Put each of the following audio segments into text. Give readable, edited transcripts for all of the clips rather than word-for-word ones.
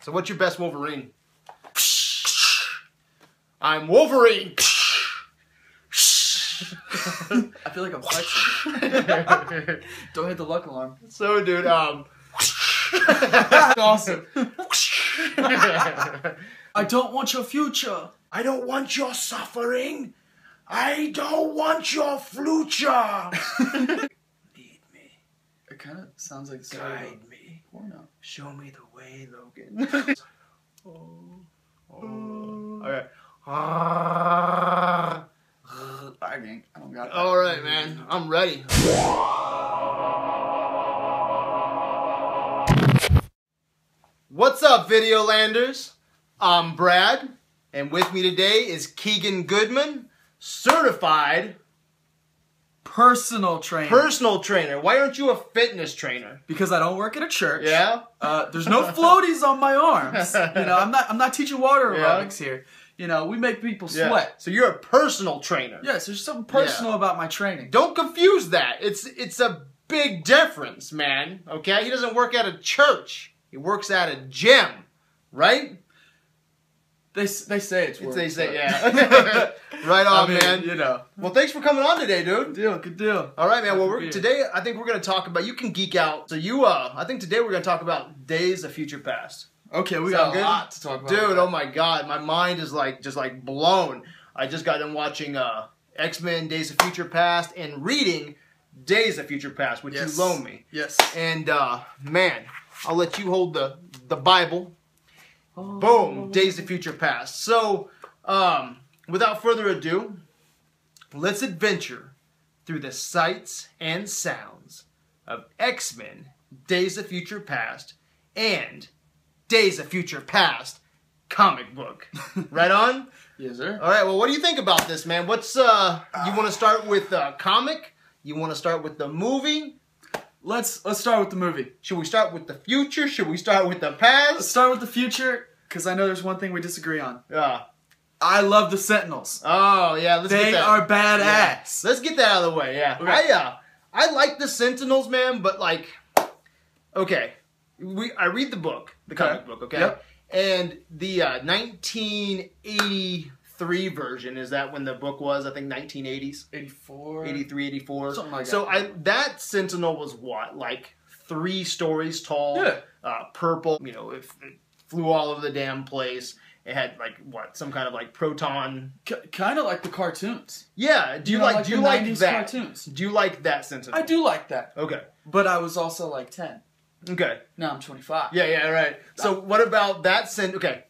So what's your best Wolverine? I'm Wolverine. I feel like I'm flexing. Don't hit the luck alarm. So, dude, Awesome. I don't want your future. I don't want your suffering. I don't want your future. Lead me. It kind of sounds like Guide me. Porno. Show me the way, Logan. Okay. I don't got that. All right, man. I'm ready. What's up, Videolanders? I'm Brad, and with me today is Keegan Goodman, certified Personal trainer. personal trainer. Why aren't you a fitness trainer? Because I don't work at a church. Yeah? There's no floaties on my arms. You know, I'm not teaching water aerobics here. You know, we make people sweat. So you're a personal trainer. Yes, there's something personal about my training. Don't confuse that. It's a big difference, man. Okay? He doesn't work at a church. He works at a gym. Right? They say it's work. They say, yeah. Right on, man. You know. Well, thanks for coming on today, dude. Good deal. All right, man. Well, today I think we're going to talk about, you can geek out. So I think today we're going to talk about Days of Future Past. Okay, we got a lot to talk about. Dude, oh my God. My mind is just blown. I just got done watching X-Men Days of Future Past and reading Days of Future Past, which you loaned me. Yes. And, man, I'll let you hold the Bible. Boom, Days of Future Past. So, without further ado, let's adventure through the sights and sounds of X-Men, Days of Future Past, and Days of Future Past comic book. Right on? Yes, sir. All right, well, what do you think about this, man? What's, you want to start with the comic? You want to start with the movie? Let's start with the movie. Should we start with the future? Should we start with the past? Let's start with the future, because I know there's one thing we disagree on. Yeah. I love the Sentinels. Oh, yeah, let's get that. They are badass. Yeah. Let's get that out of the way, yeah. Okay. I like the Sentinels, man, but like, okay, I read the book, the comic book, okay? Yep. And the 1983 version, is that when the book was? I think 1980s? 84? 83, 84. Something like that. So that Sentinel was what, like 3 stories tall? Yeah. Purple, you know, it flew all over the damn place. It had like what, some kind of like proton. Kind of like the cartoons. Yeah. Do you like that? Cartoons. Do you like that Sentinel? I do like that. Okay. But I was also like 10. Okay. Now I'm 25. Yeah, right. So what about that Okay.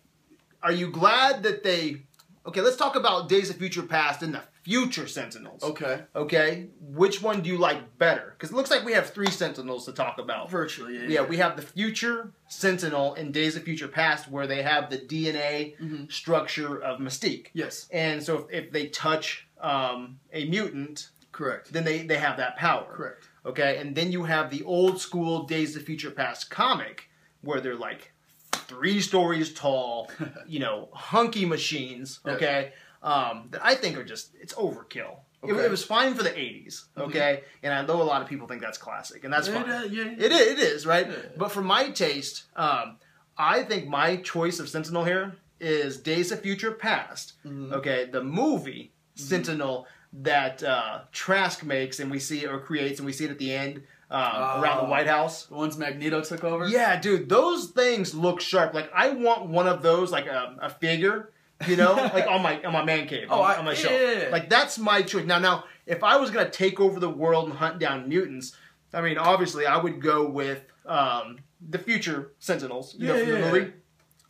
Are you glad that they... Okay, let's talk about Days of Future Past and the future Sentinels. Okay. Okay? Which one do you like better? Because it looks like we have 3 Sentinels to talk about. Virtually, yeah. Yeah, we have the future Sentinel in Days of Future Past where they have the DNA structure of Mystique. Yes. And so if they touch a mutant... Correct. Then they have that power. Correct. Okay, and then you have the old school Days of Future Past comic where they're like 3 stories tall, you know, hunky machines, okay, that I think are just, it's overkill. Okay. It was fine for the 80s, okay, and I know a lot of people think that's classic, and that's fine. It is, right? Yeah. But for my taste, I think my choice of Sentinel here is Days of Future Past, okay, the movie Sentinel that Trask makes and we see or creates and we see it at the end around the White House. The ones Magneto took over? Yeah, dude, those things look sharp. Like I want one of those, like a figure, you know, like on my man cave, on my shelf. Yeah. Like that's my choice. Now, if I was gonna take over the world and hunt down mutants, I mean, obviously I would go with the future Sentinels, you know, from the movie.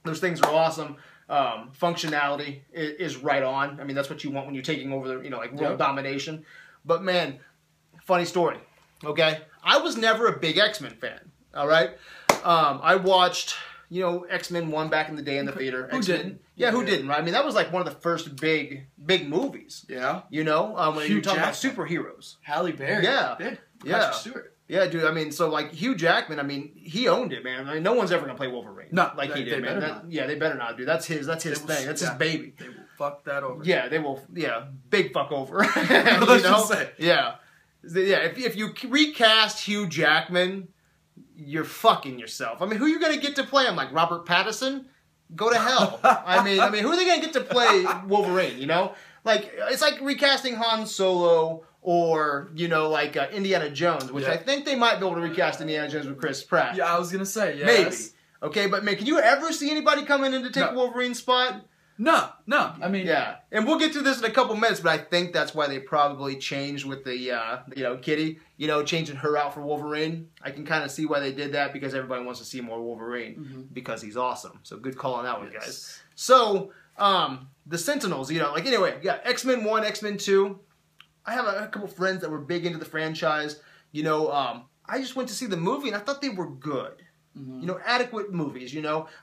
Those things are awesome. Functionality is right on. I mean, that's what you want when you're taking over the, you know, like world domination. But man, funny story. Okay, I was never a big X-Men fan. All right, I watched, you know, X-Men 1 back in the day in the theater. Who didn't? Yeah, who didn't? Right? I mean, that was like one of the first big movies. Yeah. You know, when you talk about superheroes. Halle Berry. Yeah. Patrick Stewart. Yeah, dude. I mean, so like Hugh Jackman. I mean, he owned it, man. I mean, no one's ever gonna play Wolverine. No, like he did, man. Yeah, they better not, dude. That's his thing. That's his baby. They will fuck that over. Yeah, they will. Yeah, big fuck over. Let's just say. Yeah, yeah. If you recast Hugh Jackman, you're fucking yourself. I mean, who are you gonna get to play him? Like Robert Pattinson? Go to hell. I mean, who are they gonna get to play Wolverine? You know, like it's like recasting Han Solo or like Indiana Jones, which I think they might be able to recast Indiana Jones with Chris Pratt. Yeah, I was gonna say yes. Maybe. Okay, but man, can you ever see anybody coming in to take Wolverine's spot? No. I mean, yeah, and we'll get to this in a couple minutes, but I think that's why they probably changed with the Kitty, changing her out for Wolverine. I can kind of see why they did that because everybody wants to see more Wolverine because he's awesome. So good call on that one, guys. So the Sentinels, anyway, yeah, X-Men 1, X-Men 2. I have a couple friends that were big into the franchise. I just went to see the movie and I thought they were good. Adequate movies,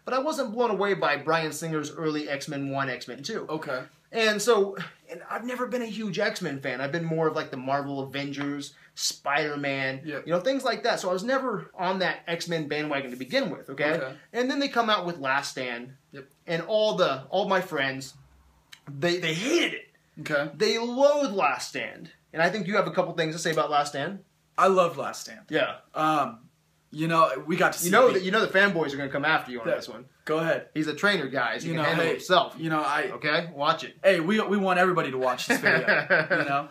but I wasn't blown away by Bryan Singer's early X-Men 1, X-Men 2. Okay. And I've never been a huge X-Men fan. I've been more of like the Marvel Avengers, Spider-Man, things like that. So I was never on that X-Men bandwagon to begin with, okay? And then they come out with Last Stand, and all my friends, they hated it. Okay. They loathe Last Stand. And I think you have a couple things to say about Last Stand. I love Last Stand. Yeah. We got to see. The fanboys are going to come after you on this one. Go ahead. He's a trainer, guys. He can handle himself. Okay, watch it. Hey, we want everybody to watch this video.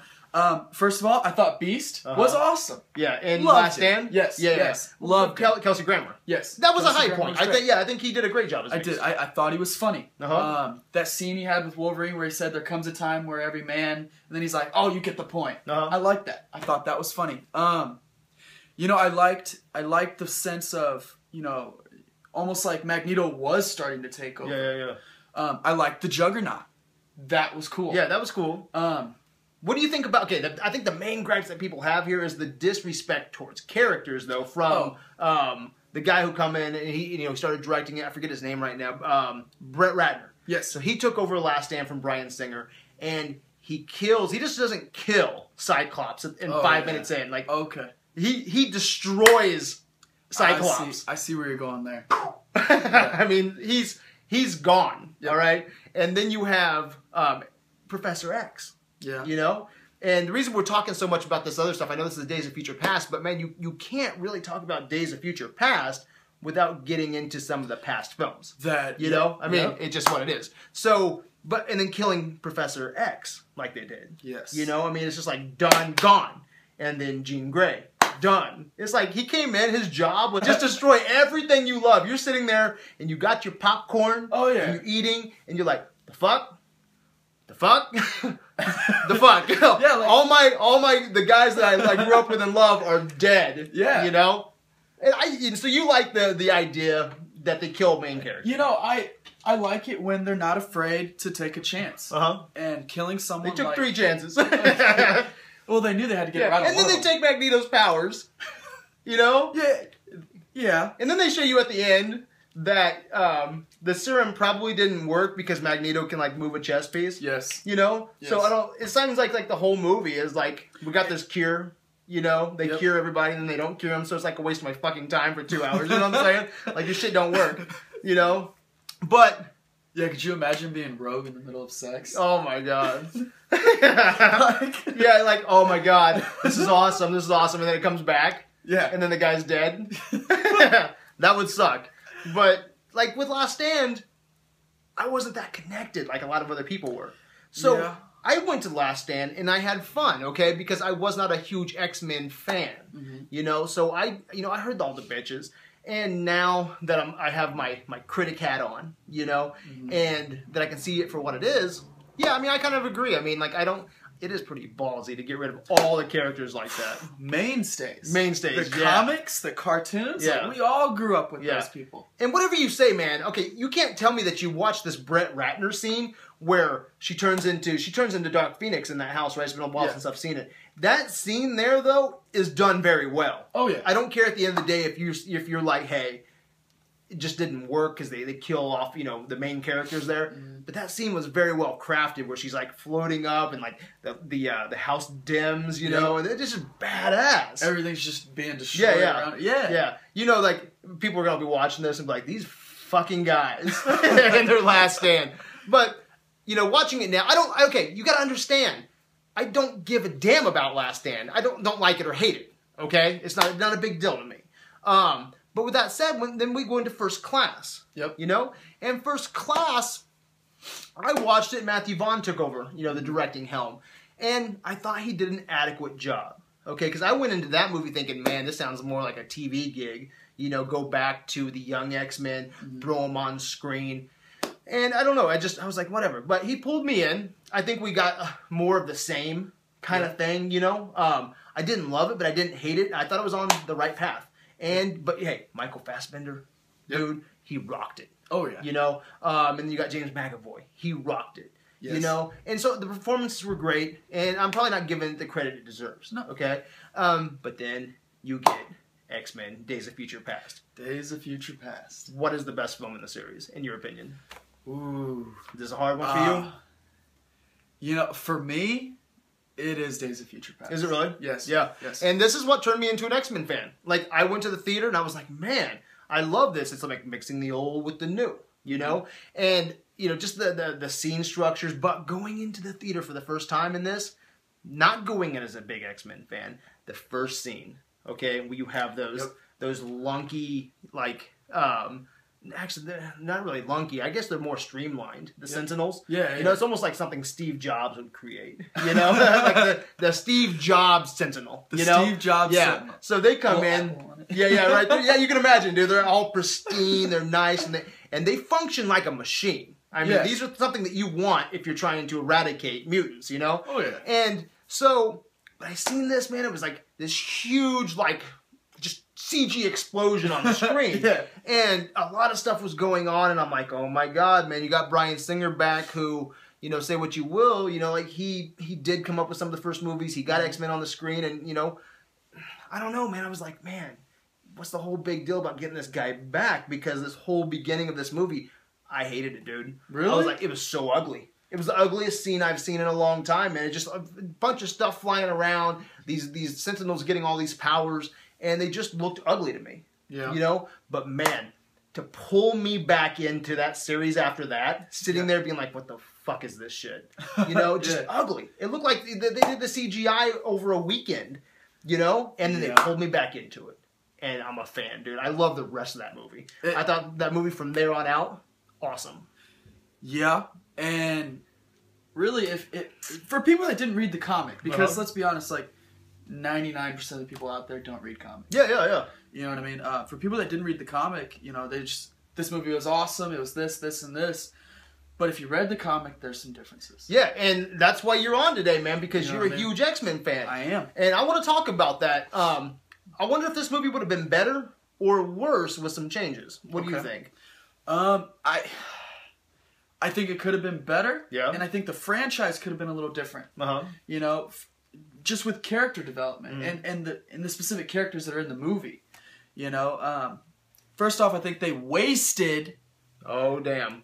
First of all, I thought Beast was awesome. Yeah, and Last Stand. Yes. Loved Kelsey Grammer. Yes, that was a high point. I think he did a great job as Beast. I thought he was funny. That scene he had with Wolverine where he said there comes a time where every man, and then he's like, "Oh, you get the point." I liked that. I thought that was funny. I liked the sense of, almost like Magneto was starting to take over. Yeah. I liked the Juggernaut. That was cool. Yeah, that was cool. What do you think about, I think the main gripes that people have here is the disrespect towards characters, though, from the guy who come in and he started directing it. I forget his name right now. Brett Ratner. Yes. So he took over Last Stand from Bryan Singer, and he just doesn't kill Cyclops in 5 minutes in. Like, okay. He destroys Cyclops. I see where you're going there. I mean, he's gone, all right? And then you have Professor X. Yeah. And the reason we're talking so much about this other stuff, I know this is Days of Future Past, but man, you can't really talk about Days of Future Past without getting into some of the past films. It's just what it is. So, and then killing Professor X like they did. Yes. It's just like done, gone. And then Jean Grey. Done. It's like he came in, his job was just destroy everything you love. You're sitting there and you got your popcorn. Oh yeah. And you're eating and you're like, the fuck? The fuck? The fuck? Yeah, like, the guys that I grew up with and love are dead. Yeah. And so you like the idea that they kill main characters. I like it when they're not afraid to take a chance. And killing someone. They took 3 chances. Well, they knew they had to get it right. And then they take Magneto's powers. Yeah. And then they show you at the end that the serum probably didn't work because Magneto can move a chess piece. Yes. Yes. So it sounds like the whole movie is like we got this cure. They cure everybody and then they don't cure them, so it's like a waste of my fucking time for 2 hours. You know what I'm saying? Like this shit don't work. But yeah, could you imagine being Rogue in the middle of sex? Oh my god. Oh my god, this is awesome, and then it comes back. Yeah. And then the guy's dead. That would suck. But with Last Stand, I wasn't that connected like a lot of other people were. So I went to Last Stand and I had fun, okay, because I was not a huge X-Men fan. So I heard all the bitches. And now that I have my critic hat on, and that I can see it for what it is, I kind of agree. It is pretty ballsy to get rid of all the characters like that. Mainstays. The comics, the cartoons. Yeah. We all grew up with those people. And whatever you say, man, okay, you can't tell me that you watched this Brett Ratner scene where she turns into Dark Phoenix in that house, right? It's been a while since I've seen it. That scene there, though, is done very well. Oh, yeah. I don't care at the end of the day if you're like, hey, it just didn't work because they kill off, the main characters there. But that scene was very well crafted where she's floating up and the house dims, and it's just badass. Everything's just being destroyed around it. Yeah. People are going to be watching this and be like, these fucking guys in their Last Stand. But, watching it now, you got to understand. I don't give a damn about Last Stand. I don't like it or hate it. Okay, it's not a big deal to me. But with that said, then we go into First Class. Yep. You know? And First Class, I watched it. Matthew Vaughn took over, you know, the directing helm. And I thought he did an adequate job. Okay? Because I went into that movie thinking, man, this sounds more like a TV gig. You know, go back to the young X-Men, throw them on screen. And I don't know. I was like, whatever. But he pulled me in. I think we got more of the same kind of thing, you know. I didn't love it, but I didn't hate it. I thought it was on the right path. But hey, Michael Fassbender, dude, he rocked it. Oh yeah. You know. And then you got James McAvoy. He rocked it. Yes. You know. And so the performances were great. And I'm probably not giving it the credit it deserves. No. Okay. But then you get X-Men: Days of Future Past. Days of Future Past. What is the best film in the series, in your opinion? Ooh. Is this a hard one for you? You know, for me, it is Days of Future Past. Is it really? Yes. Yeah. Yes. And this is what turned me into an X-Men fan. Like, I went to the theater and I was like, man, I love this. It's like mixing the old with the new, you know? And, you know, just the scene structures. But going into the theater for the first time in this, not going in as a big X-Men fan, the first scene, okay, where you have those lunky, like, actually, they're not really lunky. I guess they're more streamlined. The Sentinels. Yeah. You know, it's almost like something Steve Jobs would create. You know, like the Steve Jobs Sentinel. The Steve Jobs Sentinel. So they come in. Yeah, right. Yeah, you can imagine, dude. They're all pristine. They're nice, and they function like a machine. I mean, these are something that you want if you're trying to eradicate mutants. You know. Oh yeah. And so, but I seen this, man. It was like this huge, like, just CG explosion on the screen. Yeah. And a lot of stuff was going on, and I'm like, oh my God, man, you got Bryan Singer back who, you know, say what you will, you know, like he did come up with some of the first movies. He got X-Men on the screen, and, you know, I don't know, man. I was like, man, what's the whole big deal about getting this guy back? Because this whole beginning of this movie, I hated it, dude. Really? I was like, it was so ugly. It was the ugliest scene I've seen in a long time, man. It's just a bunch of stuff flying around, these Sentinels getting all these powers, and they just looked ugly to me. Yeah. You know? But man, to pull me back into that series after that, sitting there being like, what the fuck is this shit? You know? Just ugly. It looked like they did the CGI over a weekend, you know? And then they pulled me back into it. And I'm a fan, dude. I love the rest of that movie. I thought that movie from there on out, awesome. Yeah. And really, for people that didn't read the comic, because let's be honest, like, 99% of the people out there don't read comics. Yeah. You know what I mean? For people that didn't read the comic, you know, this movie was awesome. It was this, and this. But if you read the comic, there's some differences. Yeah, and that's why you're on today, man, because you're a huge X-Men fan. I am. And I want to talk about that. I wonder if this movie would have been better or worse with some changes. What do you think? I think it could have been better. Yeah. And I think the franchise could have been a little different. You know, just with character development and the specific characters that are in the movie. You know, first off, I think they wasted. Oh damn!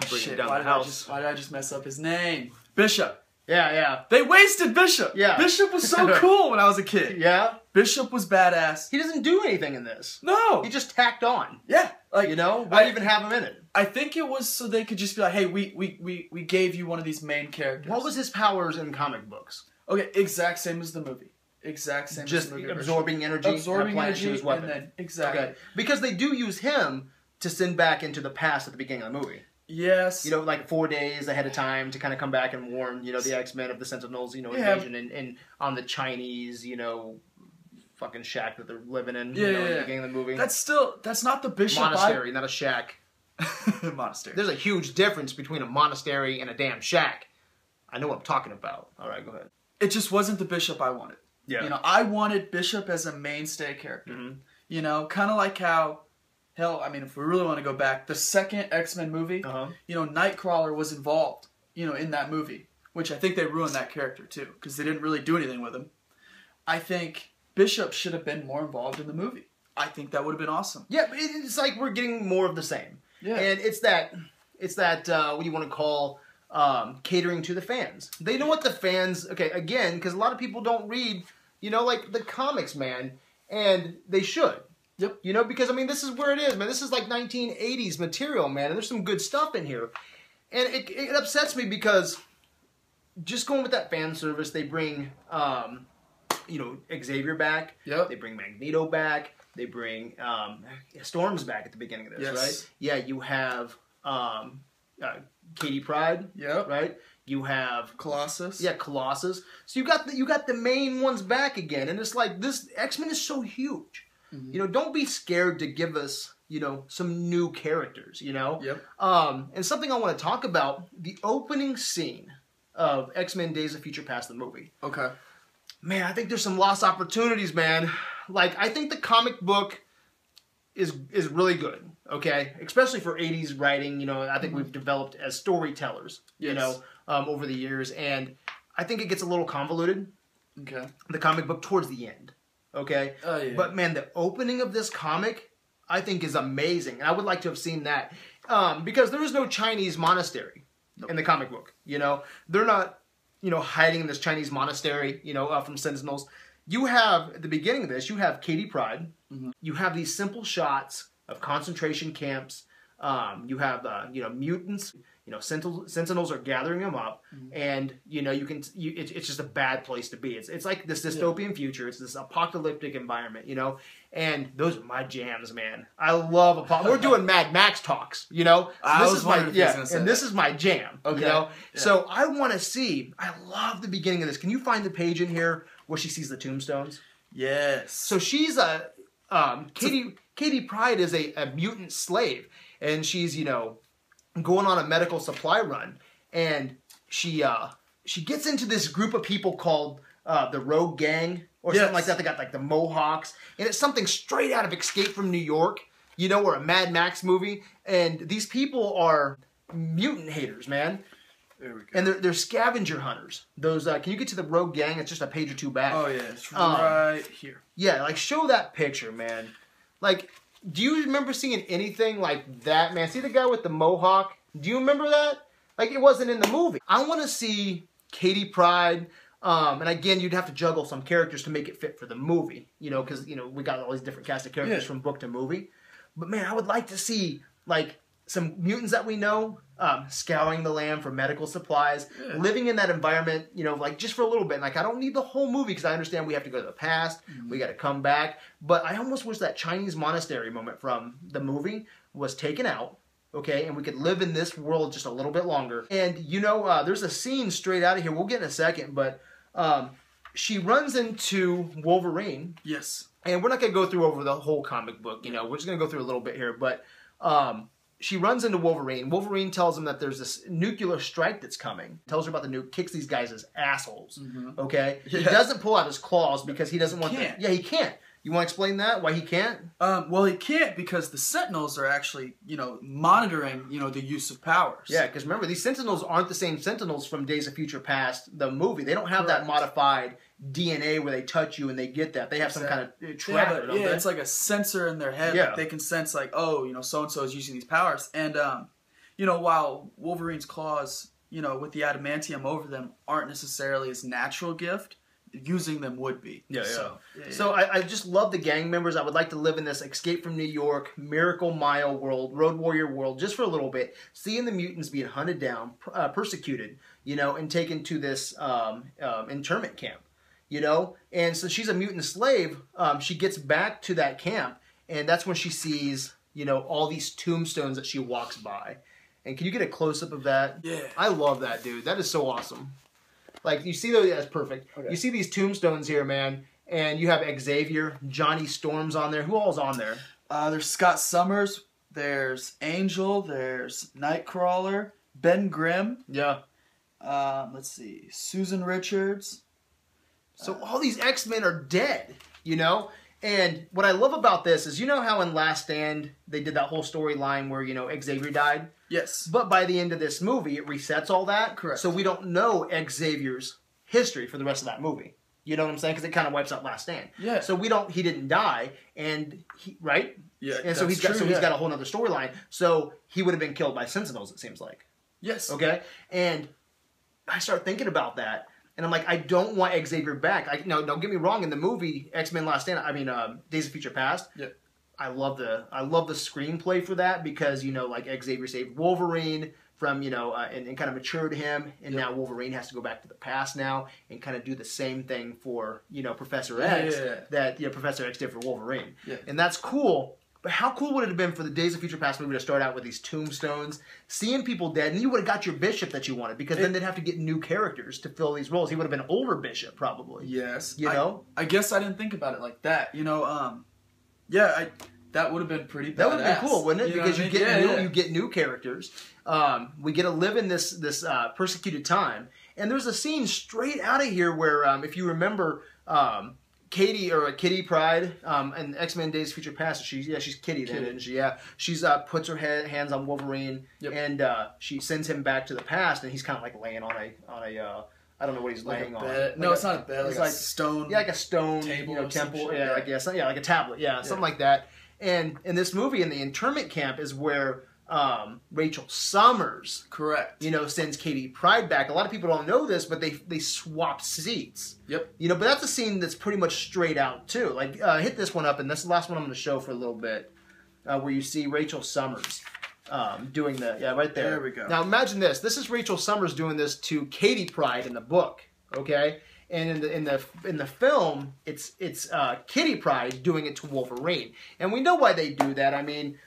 Shit! Why did I just mess up his name? Bishop. Yeah. They wasted Bishop. Yeah. Bishop was so cool when I was a kid. Yeah. Bishop was badass. He doesn't do anything in this. No. He just tacked on. Yeah. Like, you know, why even have him in it? I think it was so they could just be like, hey, we gave you one of these main characters. What was his powers in comic books? Okay, exact same as the movie. Exact same just as the movie. Absorbing energy. Absorbing energy to his weapon. And then, exactly. Okay. Because they do use him to send back into the past at the beginning of the movie. Yes. You know, like 4 days ahead of time to kind of come back and warn, you know, the X-Men of the Sentinels, you know, invasion and on the Chinese, you know, fucking shack that they're living in, you know, at the beginning of the movie. That's not the Bishop. Monastery, not a shack. Monastery. There's a huge difference between a monastery and a damn shack. I know what I'm talking about. All right, go ahead. It just wasn't the Bishop I wanted. Yeah. You know, I wanted Bishop as a mainstay character. You know, kind of like how, hell, I mean, if we really want to go back, the second X-Men movie, you know, Nightcrawler was involved, you know, in that movie, which I think they ruined that character too, because they didn't really do anything with him. I think Bishop should have been more involved in the movie. I think that would have been awesome. Yeah, it's like we're getting more of the same. Yeah. And it's that what do you want to call catering to the fans. They know what the fans, okay, again, because a lot of people don't read, you know, like the comics, man, and they should. Yep. You know, because, I mean, this is where it is, man. This is like 1980s material, man, and there's some good stuff in here. And it upsets me because just going with that fan service, they bring, Xavier back. Yep. They bring Magneto back. They bring Storm's back at the beginning of this, right? Yeah, you have Katie Pryde. Yep. Right. You have Colossus. Yeah, Colossus. So you got the main ones back again, and it's like this X-Men is so huge. Mm-hmm. Don't be scared to give us some new characters. Yep. And something I want to talk about, the opening scene of X-Men Days of Future Past, the movie. Okay. Man, I think there's some lost opportunities, man. Like, I think the comic book is really good, okay? Especially for 80s writing, I think we've developed as storytellers, over the years. And I think it gets a little convoluted, okay, the comic book towards the end, okay? Oh, yeah. But, man, the opening of this comic, I think, is amazing. And I would like to have seen that. Because there is no Chinese monastery in the comic book, They're not, hiding in this Chinese monastery, from Sentinels. You have, at the beginning of this, you have Katie Pryde. Mm-hmm. You have these simple shots of concentration camps. You have, mutants. Sentinels are gathering them up. Mm-hmm. And, it's just a bad place to be. It's like this dystopian future. It's this apocalyptic environment, And those are my jams, man. I love we're doing Mad Max talks, This is my jam, okay. Yeah. So I want to see. I love the beginning of this. Can you find the page in here where she sees the tombstones? Yes. So she's Katie Pryde is a mutant slave, and she's going on a medical supply run, and she gets into this group of people called the Rogue Gang. Or something like that. They got like the Mohawks. And it's something straight out of Escape from New York, or a Mad Max movie. And these people are mutant haters, man. There we go. And they're scavenger hunters. Those, can you get to the Rogue Gang? It's just a page or two back. Oh, yeah. It's right here. Yeah, like show that picture, man. Like, do you remember seeing anything like that, man? See the guy with the Mohawk? Do you remember that? Like, it wasn't in the movie. I want to see Katie Pryde. And again, you'd have to juggle some characters to make it fit for the movie, because, we got all these different cast of characters from book to movie. But, man, I would like to see, like, some mutants that we know scouring the land for medical supplies, living in that environment, like, just for a little bit. Like, I don't need the whole movie because I understand we have to go to the past. Mm-hmm. We got to come back. But I almost wish that Chinese monastery moment from the movie was taken out. Okay, and we could live in this world just a little bit longer. And, there's a scene straight out of here. We'll get in a second, but she runs into Wolverine. Yes. And we're not going to go through over the whole comic book, We're just going to go through a little bit here. But she runs into Wolverine. Wolverine tells him that there's this nuclear strike that's coming. Tells her about the nuke, kicks these guys as assholes. Mm-hmm. Okay? Yes. He doesn't pull out his claws because he doesn't want to. Yeah, he can't. You want to explain that? Why he can't? Well, he can't because the Sentinels are actually, monitoring, the use of powers. Yeah, because remember, these Sentinels aren't the same Sentinels from Days of Future Past, the movie. They don't have that modified DNA where they touch you and they get that. They have some kind of tracker. It's like a sensor in their head that they can sense, like, so-and-so is using these powers. And, while Wolverine's claws, with the adamantium over them aren't necessarily his natural gift, using them would be. So I just love the gang members. I would like to live in this Escape from New York, Miracle Mile world, Road Warrior world, just for a little bit, seeing the mutants being hunted down, persecuted, and taken to this internment camp, And so she's a mutant slave. She gets back to that camp, and that's when she sees, all these tombstones that she walks by. And can you get a close-up of that? Yeah. I love that, dude. That is so awesome. Like, you see those, that's perfect. Okay. You see these tombstones here, man, and you have Xavier, Johnny Storm's on there. Who all's on there? There's Scott Summers, there's Angel, there's Nightcrawler, Ben Grimm. Yeah. Let's see, Susan Richards. So all these X-Men are dead, And what I love about this is, how in Last Stand they did that whole storyline where, Xavier died? Yes. But by the end of this movie, it resets all that. Correct. So we don't know Xavier's history for the rest of that movie. You know what I'm saying? Because it kind of wipes out Last Stand. Yeah. So he didn't die, and right? Yeah. And so he's got a whole other storyline. So he would have been killed by Sentinels, it seems like. Yes. Okay? And I start thinking about that. And I'm like, I don't want Xavier back. No, don't get me wrong. In the movie X-Men Last Stand, Days of Future Past. Yeah. I love the screenplay for that because like Xavier saved Wolverine from and kind of matured him, and now Wolverine has to go back to the past now and kind of do the same thing for Professor X that Professor X did for Wolverine, and that's cool. But how cool would it have been for the Days of Future Past movie to start out with these tombstones, seeing people dead, and you would have got your Bishop that you wanted, because then they'd have to get new characters to fill these roles. He would have been older Bishop, probably. Yes. I guess I didn't think about it like that. That would have been pretty badass. That would have been cool, wouldn't it? Because you get new characters. We get to live in this persecuted time. And there's a scene straight out of here where, if you remember... Kitty Pryde, in X-Men Days of Future Past, she's Kitty then, isn't she? Yeah, she's puts her hands on Wolverine, and she sends him back to the past, and he's kind of like laying on a I don't know what he's laying on. No, it's not a bed. It's like a stone. Yeah, like a stone table, temple. Yeah, I guess. Yeah, like a tablet. Yeah, something like that. And in this movie, in the internment camp, is where Rachel Summers, correct, sends Kitty Pryde back. A lot of people don't know this, but they swapped seats. Yep. But that's a scene that's pretty much straight out too. Like, hit this one up, and this is the last one I'm going to show for a little bit, where you see Rachel Summers doing right there. There we go. Now imagine this. This is Rachel Summers doing this to Kitty Pryde in the book. Okay. And in the film, it's Kitty Pryde doing it to Wolverine, and we know why they do that. I mean.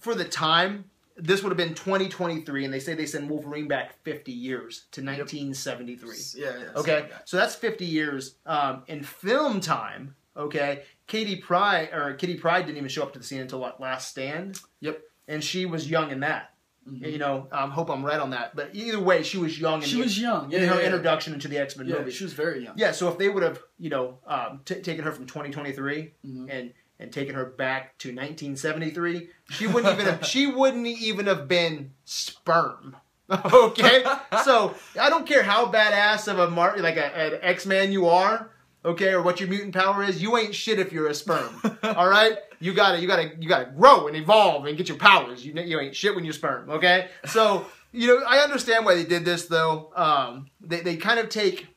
For the time, this would have been 2023, and they say they send Wolverine back 50 years to 1973. Yeah. Okay, so that's 50 years. In film time, okay, Kitty Pryde didn't even show up to the scene until Last Stand. Yep. And she was young in that. Mm-hmm. Hope I'm right on that. But either way, she was young. In her introduction into the X-Men movie. She was very young. Yeah, so if they would have, taken her from 2023 and taken her back to 1973, she wouldn't even have been sperm. Okay, so I don't care how badass of an X-Man you are, okay, or what your mutant power is. You ain't shit if you're a sperm. All right, you gotta grow and evolve and get your powers. You ain't shit when you're sperm. Okay, so I understand why they did this though. They kind of take.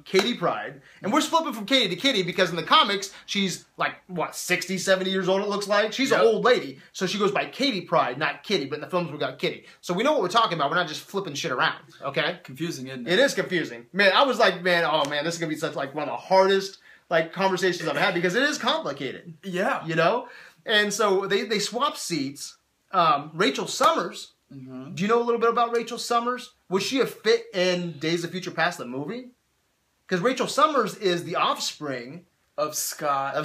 Kitty Pryde, and we're flipping from Kitty to Kitty because in the comics she's like 60, 70 years old. It looks like she's an old lady, so she goes by Kitty Pryde, not Kitty. But in the films we got Kitty, so we know what we're talking about. We're not just flipping shit around. Okay, confusing, isn't it? It is confusing, man. I was like, oh man, this is gonna be such one of the hardest conversations I've had because it is complicated. Yeah, and so they swap seats. Rachel Summers. Mm-hmm. Do you know a little bit about Rachel Summers? Would she have fit in Days of Future Past the movie? Because Rachel Summers is the offspring of Scott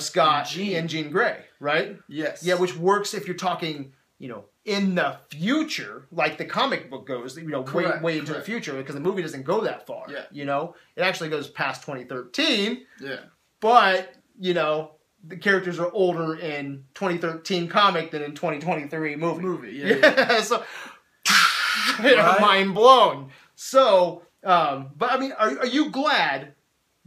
and Jean Grey, right? Yes. Yeah, which works if you're talking, in the future, like the comic book goes, way into the future, because the movie doesn't go that far. Yeah. It actually goes past 2013. Yeah. But, the characters are older in 2013 comic than in 2023 movie. Yeah. So, mind blown. So... but I mean, are you glad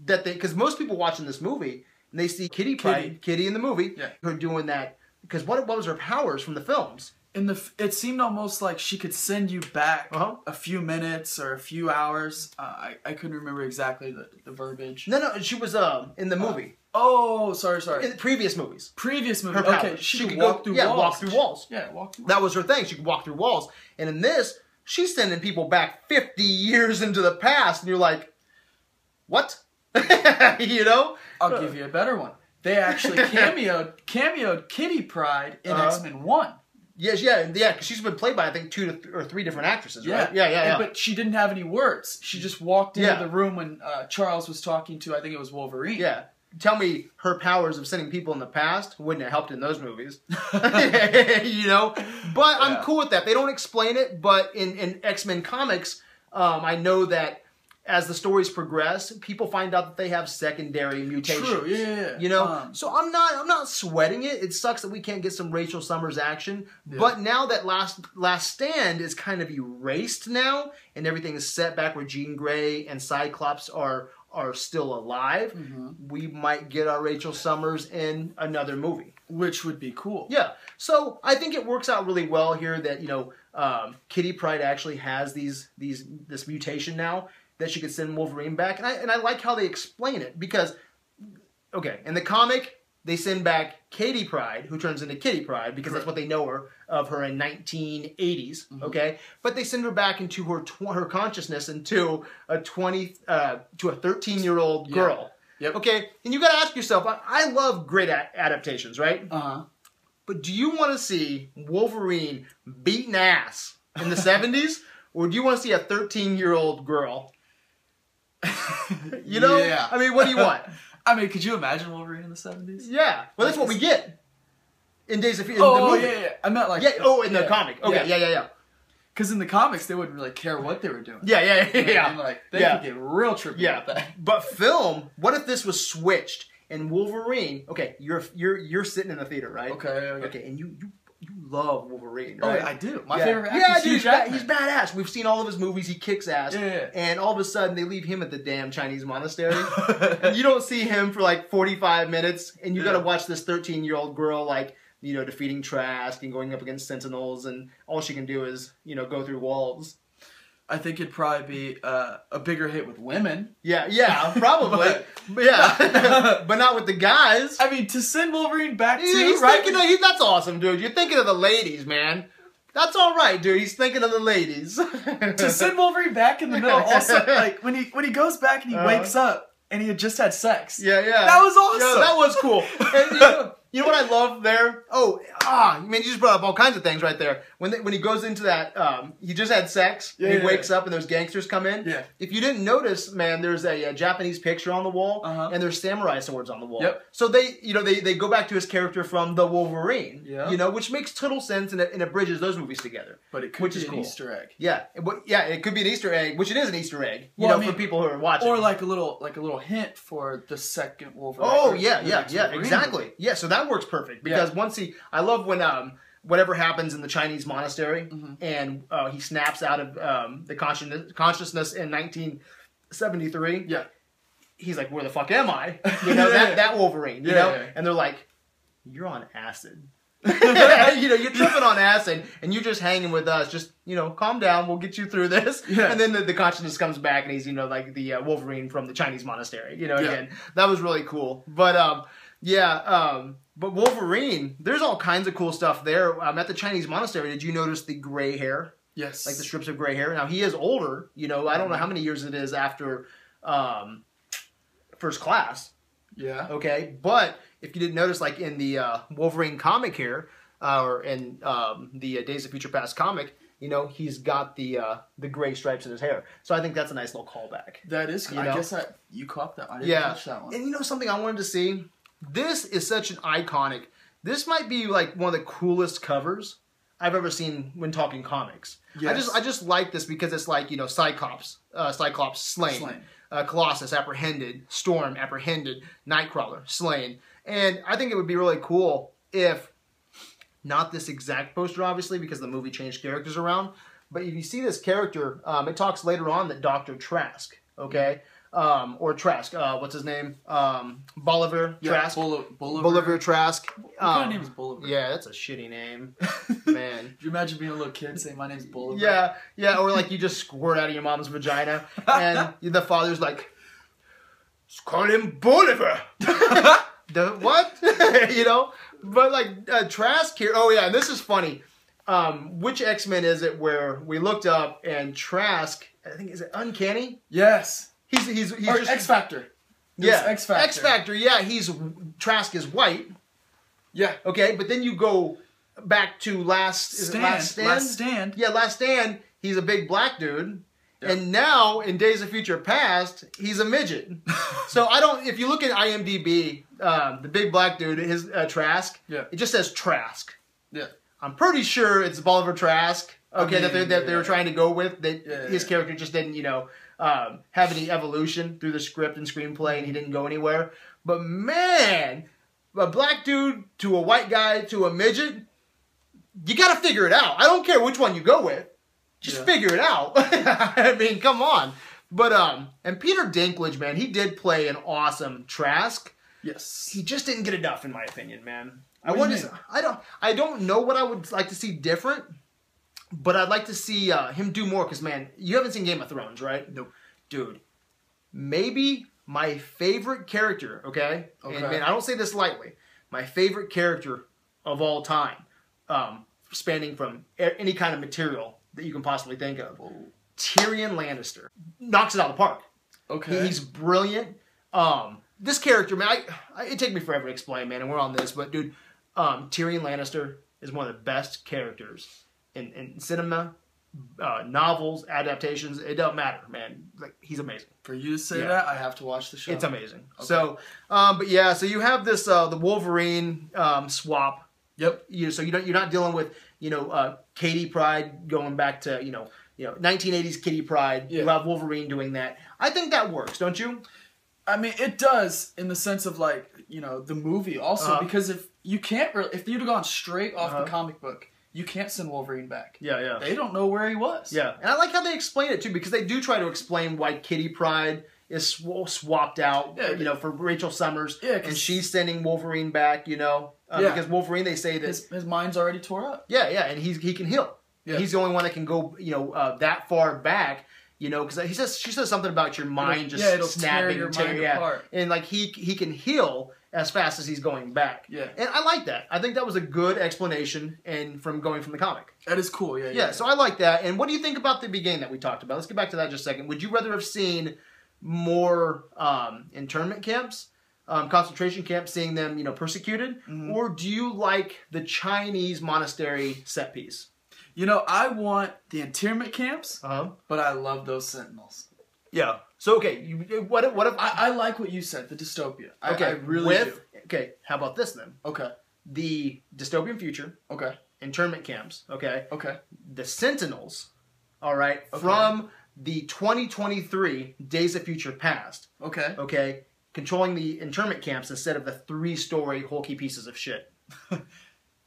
that because most people watching this movie and they see Kitty in the movie, her doing that because what was her powers from the films? It seemed almost like she could send you back a few minutes or a few hours. I couldn't remember exactly the verbiage. No, she was in the movie. Oh, sorry. In the previous movies. Her okay, she could walk through walls. Walk through walls. Yeah, walk through walls. That was her thing. She could walk through walls. And in this, she's sending people back 50 years into the past, and you're like, what? I'll give you a better one. They actually cameoed Kitty Pryde in X-Men 1. Yes, because she's been played by, I think, 2 or 3 different actresses, right? Yeah. But she didn't have any words. She just walked into the room when Charles was talking to, I think it was Wolverine. Yeah. Tell me her powers of sending people in the past wouldn't have helped in those movies. But I'm cool with that. They don't explain it, but in X-Men comics, I know that as the stories progress, people find out that they have secondary mutations. True, yeah. So I'm not sweating it. It sucks that we can't get some Rachel Summers action. Yeah. But now that Last Stand is kind of erased now, and everything is set back where Jean Grey and Cyclops are still alive, we might get our Rachel Summers in another movie. Which would be cool. Yeah. So I think it works out really well here that, Kitty Pryde actually has this mutation now that she could send Wolverine back. And I like how they explain it because, okay, in the comic, they send back Katie Pryde, who turns into Kitty Pryde, because that's what they know of her in 1980s, okay? But they send her back into her consciousness into a 13-year-old girl. Yep. Okay, and you got to ask yourself, I love great adaptations, right? But do you want to see Wolverine beating ass in the 70s? Or do you want to see a 13-year-old girl? You know? Yeah. I mean, what do you want? I mean, could you imagine Wolverine in the 70s? Yeah. Well, that's what we get in Days of Future. Oh, yeah. I meant like... in the comic. Okay, yeah. Because in the comics, they wouldn't really care what they were doing. Yeah. And like, they could get real trippy with that. But film, what if this was switched and Wolverine... Okay, you're sitting in the theater, right? Okay, and you love Wolverine, right? Oh, I do. My favorite actor is Hugh Jackman. He's badass. We've seen all of his movies. He kicks ass. Yeah. And all of a sudden, they leave him at the damn Chinese monastery. And you don't see him for like 45 minutes. And you got to watch this 13-year-old girl, like, you know, defeating Trask and going up against Sentinels. And all she can do is, you know, go through walls. I think it'd probably be a bigger hit with women. Yeah, probably. but not with the guys. I mean, to send Wolverine back to... He's thinking that's awesome, dude. You're thinking of the ladies, man. That's all right, dude. He's thinking of the ladies. To send Wolverine back in the middle. Also, like, when he goes back and he wakes up and he had just had sex. Yeah. That was awesome. Yeah, that was cool. And, you know what I love there? I mean, you just brought up all kinds of things right there. When he goes into that, he just had sex, and he wakes up, and those gangsters come in. Yeah. If you didn't notice, man, there's a Japanese picture on the wall, and there's samurai swords on the wall. Yep. So they go back to his character from the Wolverine, yeah. you know, which makes total sense, and it bridges those movies together. But it could be an Easter egg. Yeah, it could be an Easter egg, which it is an Easter egg, for people who are watching. Or like a little hint for the second Wolverine. Oh, yeah, exactly. Yeah, so that works perfect, because I love when whatever happens in the Chinese monastery, and he snaps out of the consciousness in 1973. Yeah, he's like, "Where the fuck am I?" You know, that Wolverine. You know, and they're like, "You're on acid." You know, you're tripping on acid, and you're just hanging with us. Just, you know, calm down. We'll get you through this. Yeah. And then the consciousness comes back, and he's, you know, like the Wolverine from the Chinese monastery. You know, again, that was really cool. But but Wolverine, there's all kinds of cool stuff there. At the Chinese monastery, did you notice the gray hair? Yes. Like the strips of gray hair. Now, he is older. You know, I don't know how many years it is after First Class. Yeah. Okay, but if you didn't notice, like in the Wolverine comic here, or in the Days of Future Past comic, you know, he's got the gray stripes in his hair. So I think that's a nice little callback. That is. I guess you caught that. I didn't catch that one. And you know something I wanted to see? This is such an iconic. This might be like one of the coolest covers I've ever seen when talking comics. Yes. I just like this because it's like, you know, Cyclops slain. Colossus apprehended, Storm apprehended, Nightcrawler slain. And I think it would be really cool if, not this exact poster obviously because the movie changed characters around, but if you see this character, it talks later on that Dr. Trask, okay? Or Trask, what's his name? Bolivar Trask. Bolivar Trask. What kind of name is Bolivar? Yeah, that's a shitty name. Man. Could you imagine being a little kid saying, "My name's Bolivar"? Yeah, or like you just squirt out of your mom's vagina, and the father's like, "Let's call him Bolivar." The what? You know? But like Trask here, and this is funny. Which X-Men is it where we looked up and Trask, I think, is it Uncanny? Yes. He's or just X-Factor. Yeah, X-Factor. X-Factor, yeah, Trask is white. Yeah. Okay, but then you go back to Last Stand? Yeah, Last Stand, he's a big black dude. Yep. And now, in Days of Future Past, he's a midget. So if you look at IMDb, the big black dude, his Trask, it just says Trask. Yeah. I'm pretty sure it's Bolivar Trask, that they were trying to go with. His character just didn't, you know, have any evolution through the script and screenplay, and he didn't go anywhere. But man, a black dude to a white guy to a midget, you gotta figure it out. I don't care which one you go with. Just figure it out. I mean, come on. But, and Peter Dinklage, man, he did play an awesome Trask. Yes. He just didn't get enough, in my opinion, man. I don't know what I would like to see different, but I'd like to see him do more, because, man, you haven't seen Game of Thrones, right? Nope. Dude, maybe my favorite character, okay? And, man, I don't say this lightly. my favorite character of all time, spanning from any kind of material that you can possibly think of. Whoa. Tyrion Lannister knocks it out of the park. Okay. He's brilliant. This character, man, it take me forever to explain, man, and we're on this, but dude, Tyrion Lannister is one of the best characters in cinema, novels, adaptations. It don't matter, man. Like, he's amazing. For you to say that, I have to watch the show. It's amazing. Okay. So, but yeah, so you have this the Wolverine swap. Yep. So you're not dealing with Katie Pryde going back to 1980s Kitty Pryde. Yeah. You have Wolverine doing that. I think that works, don't you? I mean, it does in the sense of like the movie also because if you'd have gone straight off the comic book, you can't send Wolverine back. Yeah. They don't know where he was. Yeah, and I like how they explain it too because they do try to explain why Kitty Pryde is swapped out, for Rachel Summers, and she's sending Wolverine back, because Wolverine, they say that his mind's already tore up. Yeah, and he can heal. Yeah. He's the only one that can go, that far back. Because she says something about your mind it'll snapping, tear your mind apart. And like he can heal as fast as he's going back. Yeah, and I like that. I think that was a good explanation, and from the comic. That is cool. Yeah. So I like that. And what do you think about the beginning that we talked about? Let's get back to that in just a second. Would you rather have seen more internment camps, concentration camps, seeing them persecuted, or do you like the Chinese monastery set piece? I want the internment camps, but I love those Sentinels. Yeah. So, okay, what if... I like what you said, the dystopia. Okay. I really do. Okay, how about this then? Okay. The dystopian future. Okay. Internment camps. Okay. Okay. The Sentinels, all right, from the 2023 Days of Future Past. Okay. Okay, controlling the internment camps instead of the 3-story hulky pieces of shit.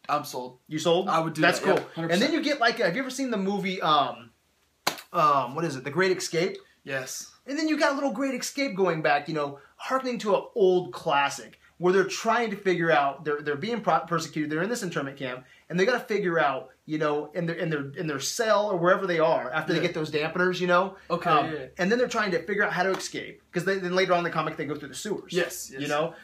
I'm sold. You sold? I would do That's that. Cool. Yeah, and then you get have you ever seen the movie, what is it? The Great Escape? Yes. And then you got a little Great Escape going back, harkening to an old classic where they're trying to figure out, they're being persecuted, they're in this internment camp, and they got to figure out, in their cell or wherever they are after they get those dampeners, Okay. And then they're trying to figure out how to escape because then later on in the comic they go through the sewers. Yes.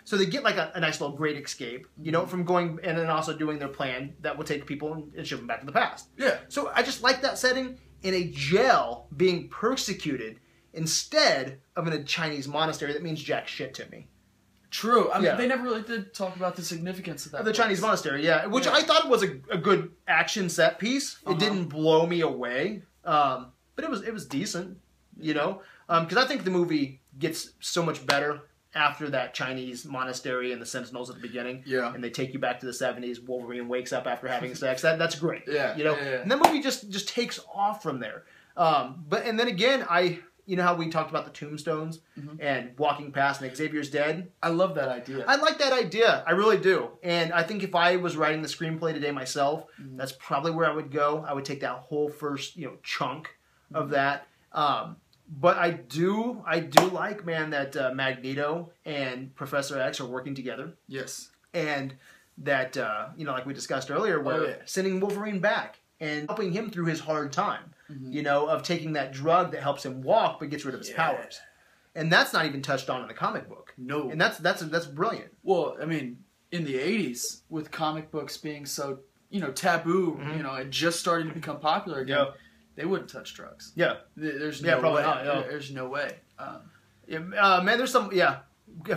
So they get like a nice little Great Escape, from going and then also doing their plan that will take people and ship them back to the past. Yeah. So I just like that setting in a jail being persecuted instead of in a Chinese monastery. That means jack shit to me. True. I mean, they never really did talk about the significance of that. The Chinese monastery, which I thought was a good action set piece. It didn't blow me away, but it was decent, because I think the movie gets so much better after that Chinese monastery and the Sentinels at the beginning. Yeah. And they take you back to the 70s. Wolverine wakes up after having sex. That's great. Yeah. And that movie just takes off from there. And then again, how we talked about the tombstones and walking past and Xavier's dead? I love that idea. I like that idea. I really do. And I think if I was writing the screenplay today myself, that's probably where I would go. I would take that whole first, chunk of that. But I do like, man, that Magneto and Professor X are working together. Yes. And that, like we discussed earlier, we're sending Wolverine back and helping him through his hard time. Of taking that drug that helps him walk but gets rid of his powers. And that's not even touched on in the comic book. No. And that's brilliant. Well, I mean, in the 80s, with comic books being so, taboo, and just starting to become popular again, they wouldn't touch drugs. Yeah. There's no probably way. Not, There's no way. Man, there's some,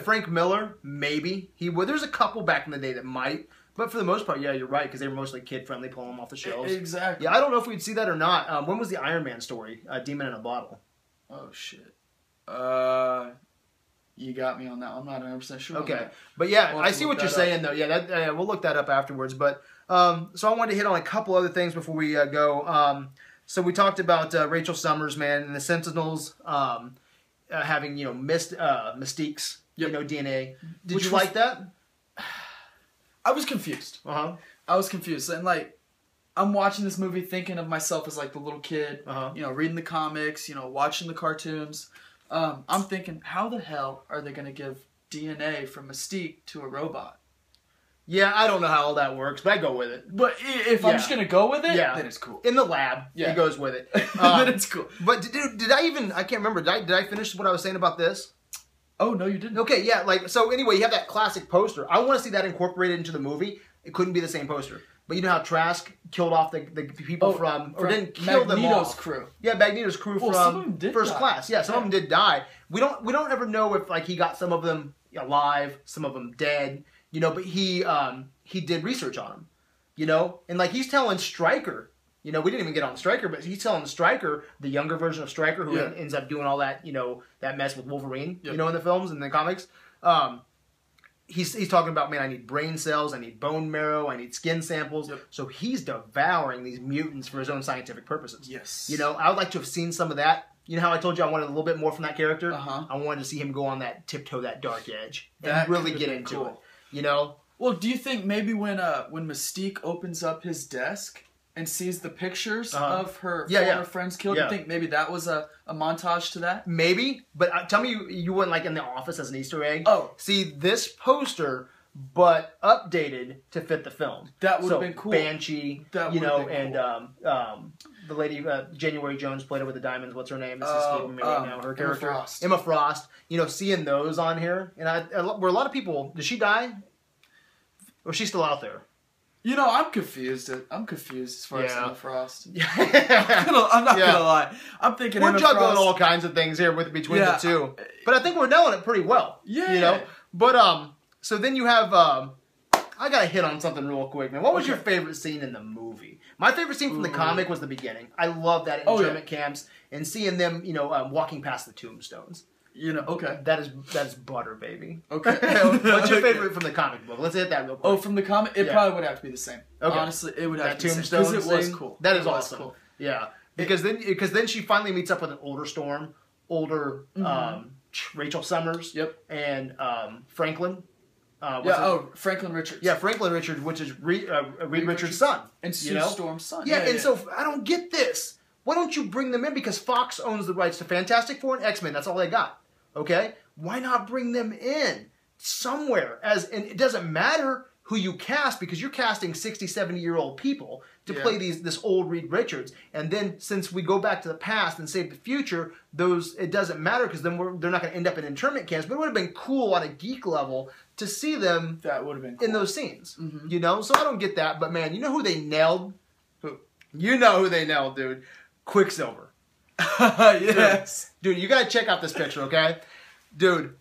Frank Miller, maybe. He would. There's a couple back in the day that might. But for the most part, you're right, because they were mostly kid-friendly, pulling them off the shelves. Exactly. Yeah, I don't know if we'd see that or not. When was the Iron Man story? Demon in a Bottle. Oh, shit. You got me on that. I'm not 100% sure. Okay. But yeah, I see what you're saying, though. Yeah, we'll look that up afterwards. But so I wanted to hit on a couple other things before we go. So we talked about Rachel Summers, man, and the Sentinels having, Mystique's, DNA. Did you like that? I was confused. I was confused. And, I'm watching this movie thinking of myself as, the little kid, reading the comics, watching the cartoons. I'm thinking, how the hell are they going to give DNA from Mystique to a robot? Yeah, I don't know how all that works, but I go with it. But if I'm just going to go with it, then it's cool. In the lab, it goes with it. Then it's cool. But, dude, I can't remember. Did I finish what I was saying about this? Oh, no, you didn't. Okay, yeah, like, so anyway, you have that classic poster. I want to see that incorporated into the movie. It couldn't be the same poster. But you know how Trask killed off the people or didn't kill them off. Magneto's crew. Yeah, Magneto's crew from First Class. Yeah, some of them did die. We don't ever know if like he got some of them alive, some of them dead, you know, but he did research on them, you know? And like he's telling Stryker, you know, we didn't even get on Stryker, but he's telling Stryker, the younger version of Stryker, who ends up doing all that, you know, that mess with Wolverine, you know, in the films and the comics. He's talking about, man, I need brain cells, I need bone marrow, I need skin samples. Yep. So he's devouring these mutants for his own scientific purposes. Yes. You know, I would like to have seen some of that. You know how I told you I wanted a little bit more from that character? I wanted to see him go on that tiptoe, that dark edge, and really get into it. You know? Well, do you think maybe when Mystique opens up his desk and sees the pictures of her former friends killed, you think maybe that was a montage to that? Maybe, but tell me you went like in the office as an Easter egg. Oh. See this poster, but updated to fit the film. That would have been cool. Banshee, you know, and the lady, January Jones played her with the diamonds. What's her name? This is escaping me right now. Her character. Emma Frost. You know, seeing those on here. And where a lot of people, did she die? Or is she still out there? You know, I'm confused. I'm confused as far as Emma Frost. I'm not gonna lie. I'm thinking we're juggling all kinds of things here between the two, but I think we're nailing it pretty well. Yeah, you know. But so then you have I gotta hit on something real quick, man. What was your favorite scene in the movie? My favorite scene from the comic was the begining. I love that internment camps and seeing them, you know, walking past the tombstones. You know, okay. That is butter, baby. Okay. What's your favorite from the comic book? Let's hit that real quick. Oh, from the comic? It probably would have to be the same. Okay. Honestly, it would have to be the same. Because it was cool. That is awesome. Cool. Yeah. Because then she finally meets up with an older Storm, Rachel Summers. Yep. And Franklin. Franklin Richards. Yeah, Franklin Richards, which is Reed Richards' son. And Sue Storm's son. Yeah, so I don't get this. Why don't you bring them in? Because Fox owns the rights to Fantastic Four and X-Men. That's all they got. Okay? Why not bring them in somewhere? And it doesn't matter who you cast because you're casting 60, 70-year-old people to play this old Reed Richards. And then since we go back to the past and save the future, it doesn't matter because then they're not going to end up in internment camps. But it would have been cool on a geek level to see them in those scenes. Mm-hmm. You know? So I don't get that. But man, you know who they nailed? Who? You know who they nailed, dude. Quicksilver. Yes. Dude, you got to check out this picture, okay? Dude,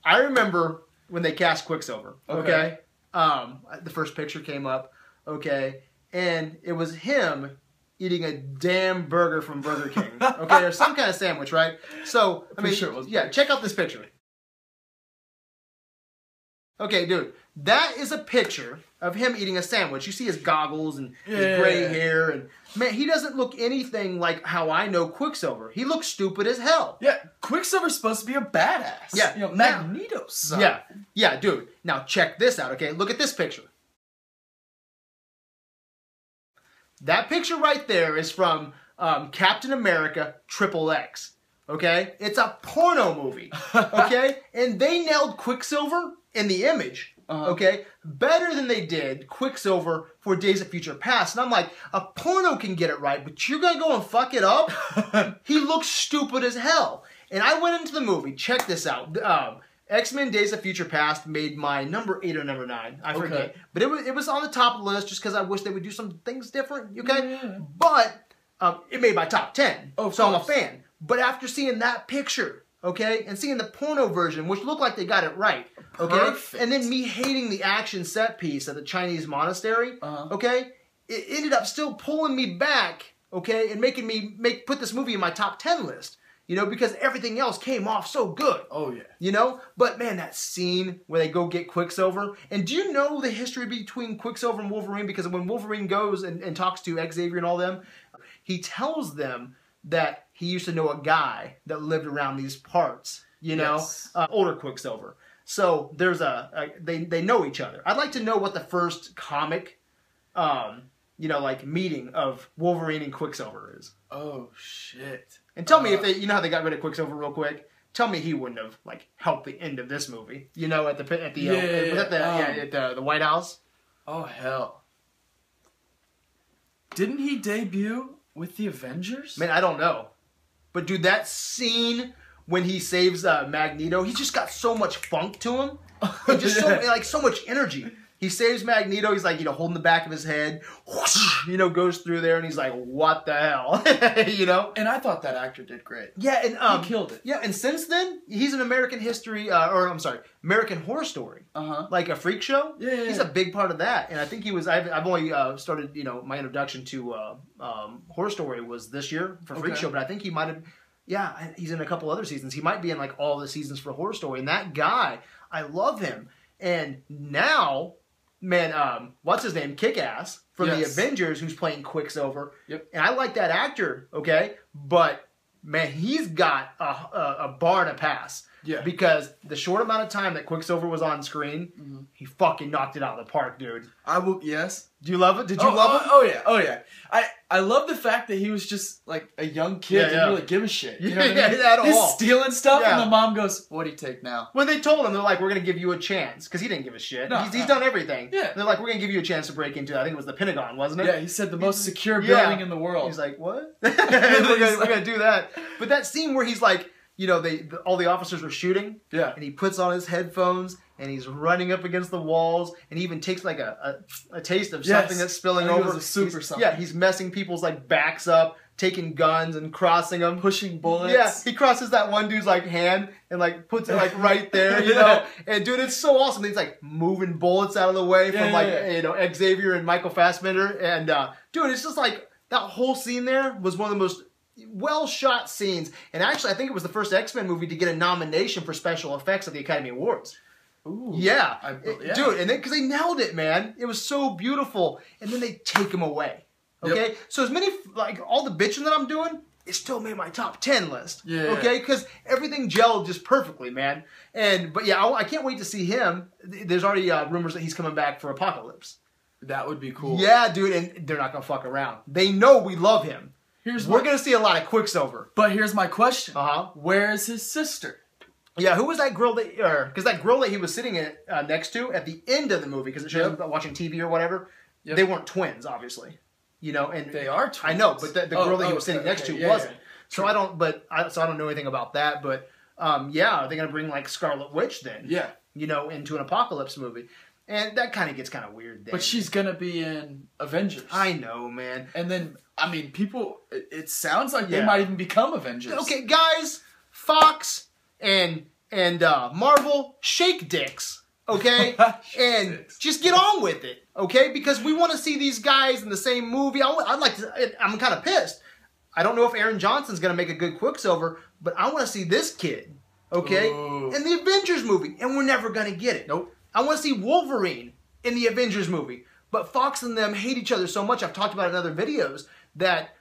I remember when they cast Quicksilver, okay? The first picture came up, okay? And it was him eating a damn burger from Burger King, okay? Or some kind of sandwich, right? So, I mean, sure it was check out this picture. Okay, dude, that is a picture of him eating a sandwich. You see his goggles and his gray hair, and man, he doesn't look anything like how I know Quicksilver. He looks stupid as hell. Yeah, Quicksilver's supposed to be a badass. Yeah, you know, Magneto's son. Yeah, dude. Now check this out, okay? Look at this picture. That picture right there is from Captain America XXX. Okay, it's a porno movie. Okay, and they nailed Quicksilver in the image. Okay, better than they did Quicksilver for Days of Future Past. And I'm like, a porno can get it right, but you're gonna go and fuck it up? He looks stupid as hell. And I went into the movie. Check this out. X-Men Days of Future Past made my number 8 or number 9. I forget. But it was on the top of the list just because I wish they would do some things different. Okay, yeah. But it made my top 10. So I'm a fan. But after seeing that picture, okay, and seeing the porno version, which looked like they got it right, okay, perfect. And then me hating the action set piece at the Chinese monastery, okay, it ended up still pulling me back, okay, and making me put this movie in my top 10 list, you know, because everything else came off so good. Oh, yeah. You know? But, man, that scene where they go get Quicksilver, and do you know the history between Quicksilver and Wolverine? Because when Wolverine goes and talks to Xavier and all them, he tells them that he used to know a guy that lived around these parts, you know, older Quicksilver. So there's they know each other. I'd like to know what the first comic, you know, like meeting of Wolverine and Quicksilver is. Oh shit! And tell me if you know how they got rid of Quicksilver real quick. Tell me he wouldn't have like helped the end of this movie. You know, at the White House. Oh hell! Didn't he debut with the Avengers? Man, I don't know. But dude, that scene when he saves Magneto, he's just got so much funk to him. And just so much energy. He saves Magneto. He's like, holding the back of his head. Whoosh, goes through there, and he's like, "What the hell?" And I thought that actor did great. Yeah, and he killed it. Yeah, and since then, he's an American American Horror Story. Like a freak show. Yeah. He's a big part of that, and I think he was. I've only started. My introduction to Horror Story was this year for Freak Show, but I think he might have. Yeah, he's in a couple other seasons. He might be in like all the seasons for Horror Story, and that guy, I love him. And now. Man, what's his name? Kick-Ass from the Avengers, who's playing Quicksilver. Yep. And I like that actor, okay? But, man, he's got a bar to pass. Yeah. Because the short amount of time that Quicksilver was on screen, he fucking knocked it out of the park, dude. Yes. Do you love it? Did you love it? Oh, yeah. I love the fact that he was just like a young kid, didn't really give a shit. You know what I mean? At all. He's stealing stuff, and the mom goes, "What do you take now?" When they told him, they're like, "We're going to give you a chance." Because he didn't give a shit. No, he's done everything. Yeah. They're like, "We're going to give you a chance to break into," I think it was the Pentagon, wasn't it? Yeah, he said the most secure building in the world. He's like, "What?" we're going to do that. But that scene where he's like, all the officers were shooting. Yeah. And he puts on his headphones and he's running up against the walls and he even takes like a taste of something that's spilling over. It was a soup or something. Yeah, he's messing people's like backs up, taking guns and crossing them, pushing bullets. Yeah, he crosses that one dude's like hand and like puts it like right there, And dude, it's so awesome. He's like moving bullets out of the way from Xavier and Michael Fassbender, and dude, it's just like that whole scene there was one of the most well shot scenes. And actually, I think it was the first X-Men movie to get a nomination for special effects at the Academy Awards. Ooh, yeah. Dude, and because they nailed it, man. It was so beautiful. And then they take him away. Okay? Yep. So as many, like, all the bitching that I'm doing, it still made my top 10 list. Yeah. Okay? Because everything gelled just perfectly, man. But yeah, I can't wait to see him. There's already rumors that he's coming back for Apocalypse. That would be cool. Yeah, dude, and they're not going to fuck around. They know we love him. We're going to see a lot of Quicksilver. But here's my question. Where is his sister? Yeah, who was that girl because that girl that he was sitting next to at the end of the movie, because it shows him watching TV or whatever, they weren't twins, obviously. And they are twins. I know, but the girl that he was sitting next to wasn't. So I don't know anything about that, but are they going to bring like Scarlet Witch then? Yeah. Into an Apocalypse movie. And that kind of gets kind of weird then. But she's going to be in Avengers. I know, man. And then, I mean, people, it sounds like they might even become Avengers. Okay, guys, Fox and Marvel, shake dicks, okay? And just get on with it, okay? Because we want to see these guys in the same movie. I'm kind of pissed. I don't know if Aaron Johnson's going to make a good Quicksilver, but I want to see this kid, okay? In the Avengers movie, and we're never going to get it. Nope. I want to see Wolverine in the Avengers movie. But Fox and them hate each other so much, I've talked about it in other videos, that,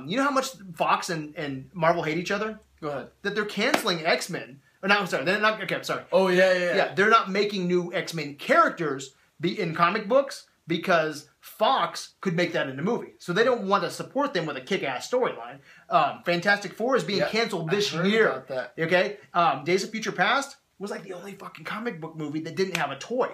you know how much Fox and Marvel hate each other? Go ahead. That they're canceling X-Men. Or no, I'm sorry, they're not, okay, I'm sorry. Oh, yeah. Yeah, they're not making new X-Men characters in comic books because Fox could make that into a movie. So they don't want to support them with a kick-ass storyline. Fantastic Four is being canceled this year. About that. Okay? Days of Future Past was like the only fucking comic book movie that didn't have a toy.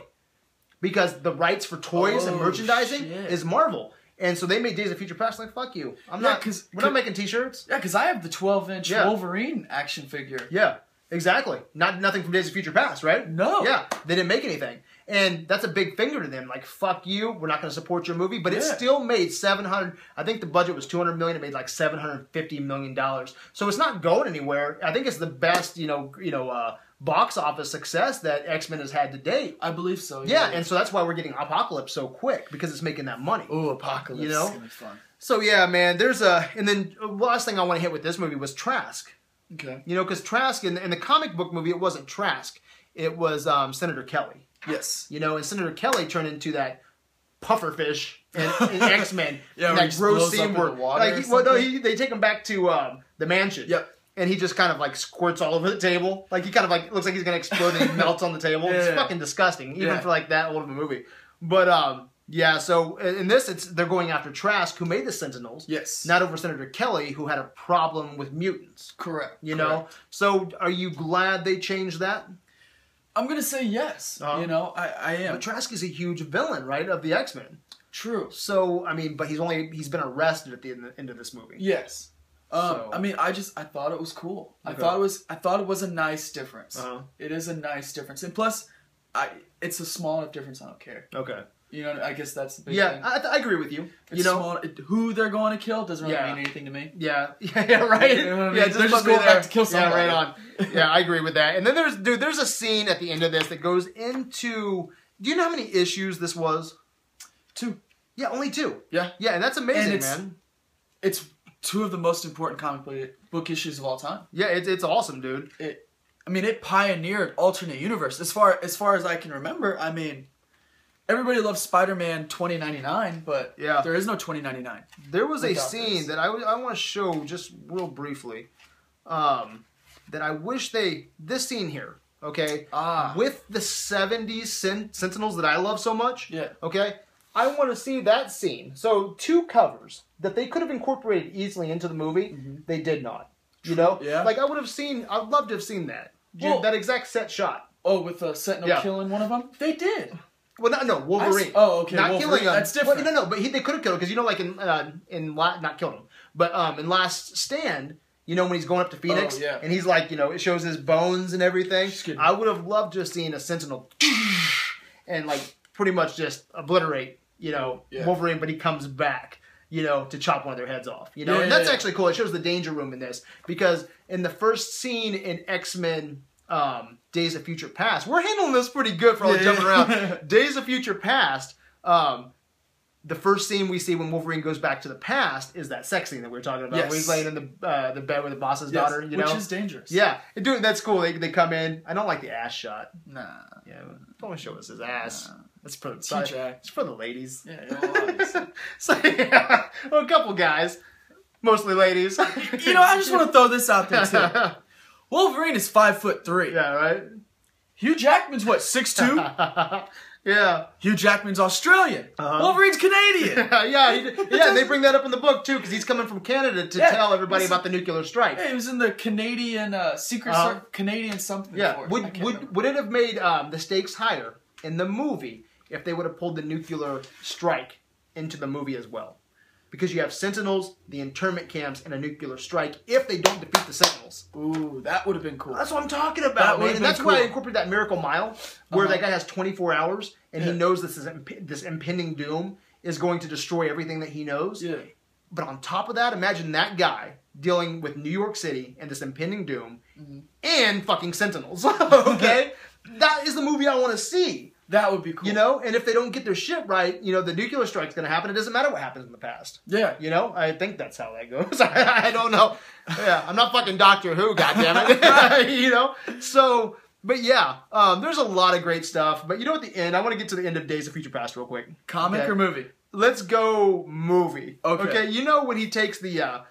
Because the rights for toys and merchandising is Marvel. And so they made Days of Future Past like, fuck you. We're not making t-shirts. Yeah, because I have the 12-inch Wolverine action figure. Yeah, exactly. Nothing from Days of Future Past, right? No. Yeah, they didn't make anything. And that's a big finger to them. Like, fuck you, we're not going to support your movie. But it still made $700, I think the budget was $200 million. It made like $750 million. So it's not going anywhere. I think it's the best, box office success that X-Men has had to date. I believe so. Yeah, and so that's why we're getting Apocalypse so quick, because it's making that money. Ooh, Apocalypse. It's going to be fun. So yeah, man, and then the last thing I want to hit with this movie was Trask. Okay. Because Trask, in the comic book movie, it wasn't Trask. It was Senator Kelly. Yes. And Senator Kelly turned into that pufferfish in X-Men. Yeah, in that gross scene where they take him back to the mansion. Yep. And he just kind of like squirts all over the table. Like he kind of like looks like he's gonna explode and he melts on the table. It's fucking disgusting, even for like that old of a movie. But so in this, they're going after Trask, who made the Sentinels. Yes. Not over Senator Kelly, who had a problem with mutants. Correct. So are you glad they changed that? I'm gonna say yes. I am. But Trask is a huge villain, right, of the X-Men. True. So I mean, but he's been arrested at the end of this movie. Yes. So. I mean, I thought it was cool. Okay. I thought it was a nice difference. It is a nice difference, and plus, it's a small enough difference. I don't care. Okay. You know, I guess that's the big thing. Yeah, I agree with you. It's small, who they're going to kill doesn't really mean anything to me. Yeah, right. You know what I mean? Yeah, they're just going back to kill somebody. Yeah, right on. Yeah, I agree with that. And then there's a scene at the end of this that goes into. Do you know how many issues this was? 2. Yeah, only 2. Yeah, yeah, and that's amazing, man. It's 2 of the most important comic book issues of all time. Yeah, it's awesome, dude. It pioneered alternate universe as far as I can remember. I mean, everybody loves Spider-Man 2099, but there is no 2099. There was a scene that I want to show just real briefly. That I wish this scene here, okay, with the 70s Sentinels that I love so much. Yeah. Okay. I want to see that scene. So 2 covers that they could have incorporated easily into the movie. They did not. You know? Yeah. Like I'd love to have seen that. That exact set shot. Oh, with the Sentinel killing one of them? They did. Well, no, Wolverine. Okay. Not Wolverine. killing him. That's different. Well, no, but they could have killed him because, you know, like not killing him, but in Last Stand, you know, when he's going up to Phoenix, and he's like, you know, it shows his bones and everything. I would have loved to have seen a Sentinel and like pretty much just obliterate, you know, Wolverine, but he comes back, you know, to chop one of their heads off, you know, and that's actually cool. It shows the danger room in this because in the first scene in X-Men Days of Future Past, we're handling this pretty good for all the jumping around. Days of Future Past, the first scene we see when Wolverine goes back to the past is that sex scene that we were talking about. Where he's laying in the bed with the boss's daughter, you know? Which is dangerous. Yeah. Dude, that's cool. They come in. I don't like the ass shot. Nah. Yeah, don't show us his ass. Nah. That's for it's for the ladies. Yeah, obviously. So, yeah. Well, a couple guys. Mostly ladies. You know, I just want to throw this out there, too. Wolverine is 5'3". Yeah, right? Hugh Jackman's, what, 6'2"? Yeah. Hugh Jackman's Australian. Wolverine's Canadian. Yeah, they bring that up in the book, too, because he's coming from Canada to tell everybody about the nuclear strike. Yeah, he was in the Canadian Secret Service, Canadian something before. Would it have made the stakes higher in the movie if they would have pulled the nuclear strike into the movie as well? Because you have Sentinels, the internment camps, and a nuclear strike if they don't defeat the Sentinels. Ooh, that would have been cool. That's what I'm talking about, man. And that's why I incorporated that Miracle Mile, where that guy has 24 hours, and he knows this impending doom is going to destroy everything that he knows. Yeah. But on top of that, imagine that guy dealing with New York City and this impending doom and fucking Sentinels. Okay? That is the movie I want to see. That would be cool. You know, and if they don't get their shit right, you know, the nuclear strike's going to happen. It doesn't matter what happens in the past. Yeah. You know, I think that's how that goes. I don't know. Yeah, I'm not fucking Doctor Who, goddammit. You know? So, but yeah, there's a lot of great stuff. But you know, at the end, I want to get to the end of Days of Future Past real quick. Comic or movie? Let's go movie. Okay. You know when he takes the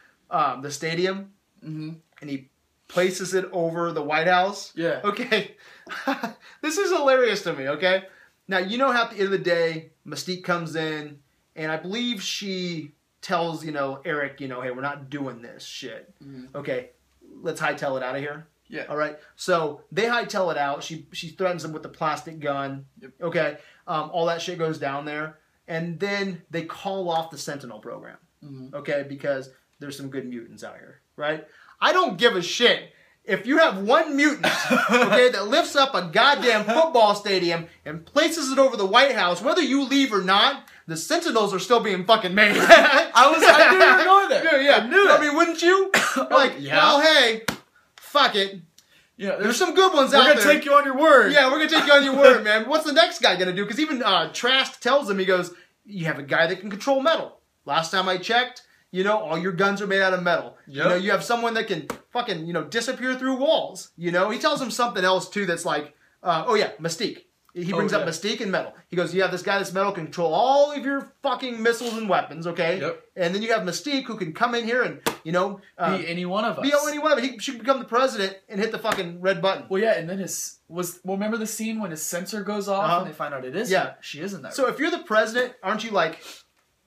stadium and he places it over the White House? Yeah. Okay. This is hilarious to me, okay? Now, you know how at the end of the day, Mystique comes in, and I believe she tells, you know, Eric, you know, hey, we're not doing this shit. Okay, let's hightail it out of here. Yeah. All right? So, they hightail it out. She threatens him with the plastic gun. Yep. Okay? All that shit goes down there. And then they call off the Sentinel program. Okay? Because there's some good mutants out here. Right? I don't give a shit. If you have one mutant, okay, that lifts up a goddamn football stadium and places it over the White House, whether you leave or not, the Sentinels are still being fucking made. I knew you were going there. Yeah. I knew it. I mean, wouldn't you? Like, well, hey, fuck it. Yeah, there's some good ones out there. We're going to take you on your word. Yeah, we're going to take you on your word, man. What's the next guy going to do? Because even Trask tells him, he goes, you have a guy that can control metal. Last time I checked, you know, all your guns are made out of metal. Yep. You know, you have someone that can fucking, you know, disappear through walls. You know, he tells him something else, too, that's like, Mystique. He brings up Mystique and metal. He goes, you have this guy that's metal, can control all of your fucking missiles and weapons, okay? Yep. And then you have Mystique, who can come in here and, you know... be any one of us. Be any one of us. He should become the president and hit the fucking red button. Well, yeah, and then remember the scene when his sensor goes off and they find out it is? Yeah. She isn't that. So if you're the president, aren't you like...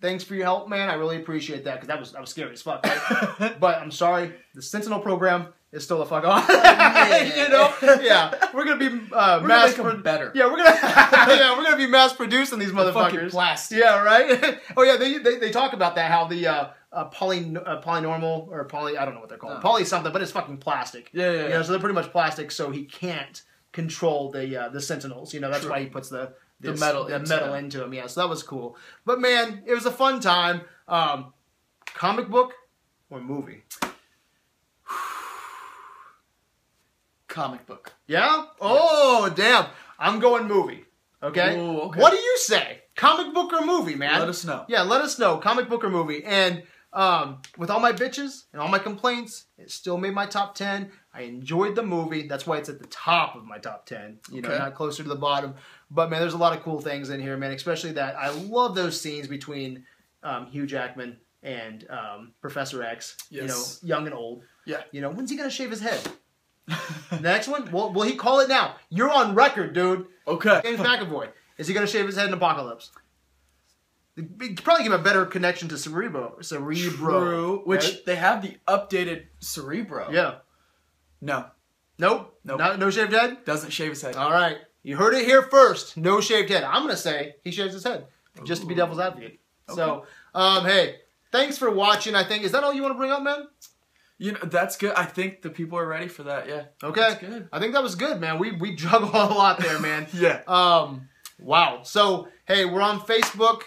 thanks for your help, man. I really appreciate that, because that was scary as fuck. Right? But I'm sorry, the Sentinel program is still the fuck on. You know? Yeah. We're gonna be mass better. Yeah, we're gonna be mass producing these motherfuckers. Plastic. Yeah, right? Oh yeah, they talk about that, how the polynormal or poly, I don't know what they're called. Poly something, but it's fucking plastic. Yeah. You know, so they're pretty much plastic, so he can't control the Sentinels. You know, that's why he puts the metal into him. Yeah, so that was cool. But man, it was a fun time. Comic book or movie? Comic book. Yeah? Oh, yes. Damn. I'm going movie. Okay? Ooh, okay? What do you say? Comic book or movie, man? Let us know. Yeah, let us know. Comic book or movie. And with all my bitches and all my complaints, it still made my top 10. I enjoyed the movie. That's why it's at the top of my top 10. You know, not closer to the bottom. But, man, there's a lot of cool things in here, man. Especially that I love those scenes between Hugh Jackman and Professor X. Yes. You know, young and old. Yeah. You know, when's he going to shave his head? Next one? Will he call it now? You're on record, dude. Okay. James McAvoy. Is he going to shave his head in Apocalypse? He'd probably give a better connection to Cerebro. True. Which, right? They have the updated Cerebro. Yeah. No. Nope. No shaved head? Doesn't shave his head. All right. You heard it here first. No shaved head. I'm going to say he shaves his head. Just to be devil's advocate. Okay. So, hey, thanks for watching, I think. Is that all you want to bring up, man? You know, that's good. I think the people are ready for that, yeah. Okay. That's good. I think that was good, man. We juggled a lot there, man. Yeah. Wow. So, hey, we're on Facebook.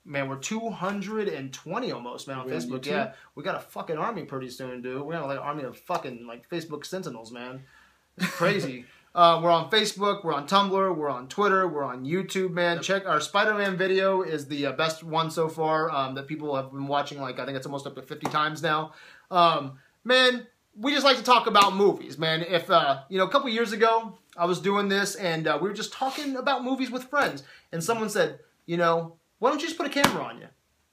Man, we're 220 almost, man, on Facebook. Yeah. We got a fucking army pretty soon, dude. We got like an army of fucking like Facebook sentinels, man. It's crazy. We're on Facebook, we're on Tumblr, we're on Twitter, we're on YouTube, man. Yep. Check our Spider-Man video is the best one so far that people have been watching. Like, I think it's almost up to 50 times now. Man, we just like to talk about movies, man. If, you know, a couple years ago, I was doing this and we were just talking about movies with friends. And someone said, you know, why don't you just put a camera on you?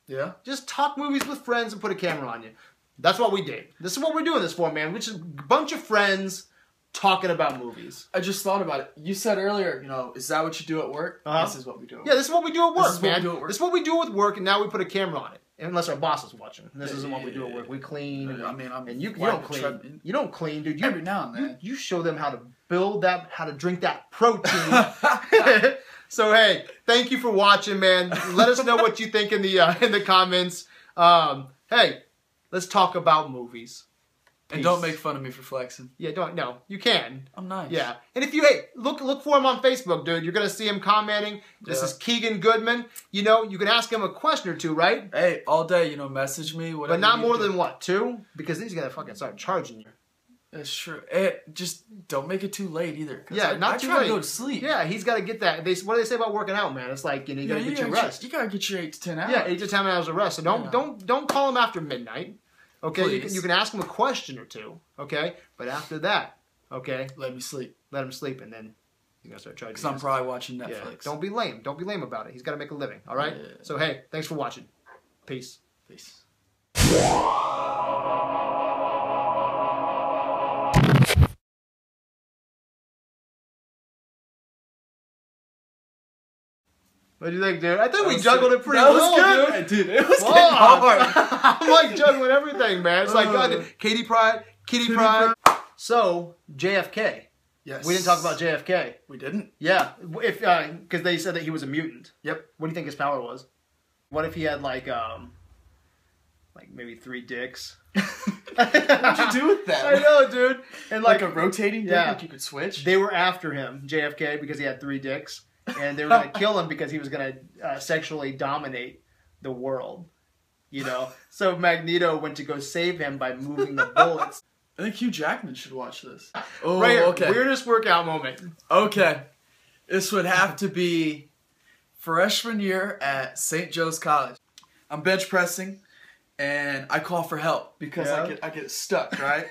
Yeah. Just talk movies with friends and put a camera on you. That's what we did. This is what we're doing this for, man. We're just a bunch of friends talking about movies. I just thought about it. You said earlier, you know, is that what you do at work? This is what we do at work. Yeah, this is what we do at work, man. This is what we do with work, and now we put a camera on it. Unless our boss is watching. This isn't what we do at work. We clean. And you don't clean. You don't clean, dude. Every now and then. You show them how to build that, how to drink that protein. So, hey, thank you for watching, man. Let us know what you think in the comments. Hey, let's talk about movies. Peace. And don't make fun of me for flexing. Yeah, don't. No, you can. I'm nice. Yeah, and if you look for him on Facebook, dude. You're gonna see him commenting. This is Keegan Goodman. You know, you can ask him a question or two, right? Hey, all day. You know, message me. Whatever. But not more than what, 2? Because these guys fucking start charging you. That's true. Hey, just don't make it too late either. Yeah, not too late. I try to go to sleep. Yeah, he's got to get that. What do they say about working out, man? It's like, you know, you gotta get your rest. You gotta get your 8 to 10 hours. Yeah, 8 to 10 hours of rest. So don't call him after midnight. Okay, you can ask him a question or two. Okay, but after that, okay, let me sleep. Let him sleep, and then you're gonna start charging. Because I'm probably watching Netflix. Yeah. Don't be lame. Don't be lame about it. He's got to make a living. All right. Yeah. So hey, thanks for watching. Peace. Peace. What do you think, dude? I think we juggled it pretty well, good. Dude, it was getting hard. I'm like juggling everything, man. It's like Kitty Pryde. So, JFK. Yes. We didn't talk about JFK. We didn't? Yeah. If because they said that he was a mutant. Yep. What do you think his power was? What if he had like maybe 3 dicks? What'd you do with that? I know, dude. And like a rotating dick, like you could switch? They were after him, JFK, because he had 3 dicks. And they were going to kill him because he was going to sexually dominate the world. You know? So Magneto went to go save him by moving the bullets. I think Hugh Jackman should watch this. Oh, right here, okay. Weirdest workout moment. Okay. This would have to be freshman year at St. Joe's College. I'm bench pressing, and I call for help because I get stuck, right?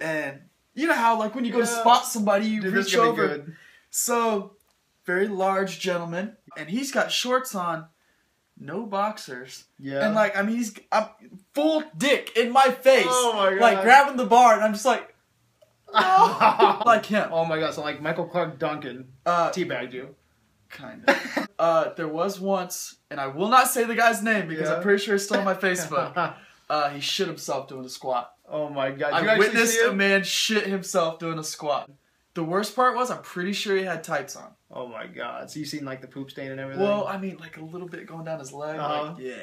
And you know how, like, when you go to spot somebody, you reach over. So, very large gentleman, and he's got shorts on, no boxers. Yeah. And, like, I mean, I'm full dick in my face. Oh, my God. Like, grabbing the bar, and I'm just like, oh. Like him. Oh, my God. So, like, Michael Clark Duncan teabagged you. Kind of. There was once, and I will not say the guy's name because I'm pretty sure it's still on my Facebook. He shit himself doing a squat. Oh my God. I witnessed a man shit himself doing a squat. The worst part was I'm pretty sure he had tights on. Oh my God. So you seen like the poop stain and everything? Well, I mean like a little bit going down his leg. Like, yeah.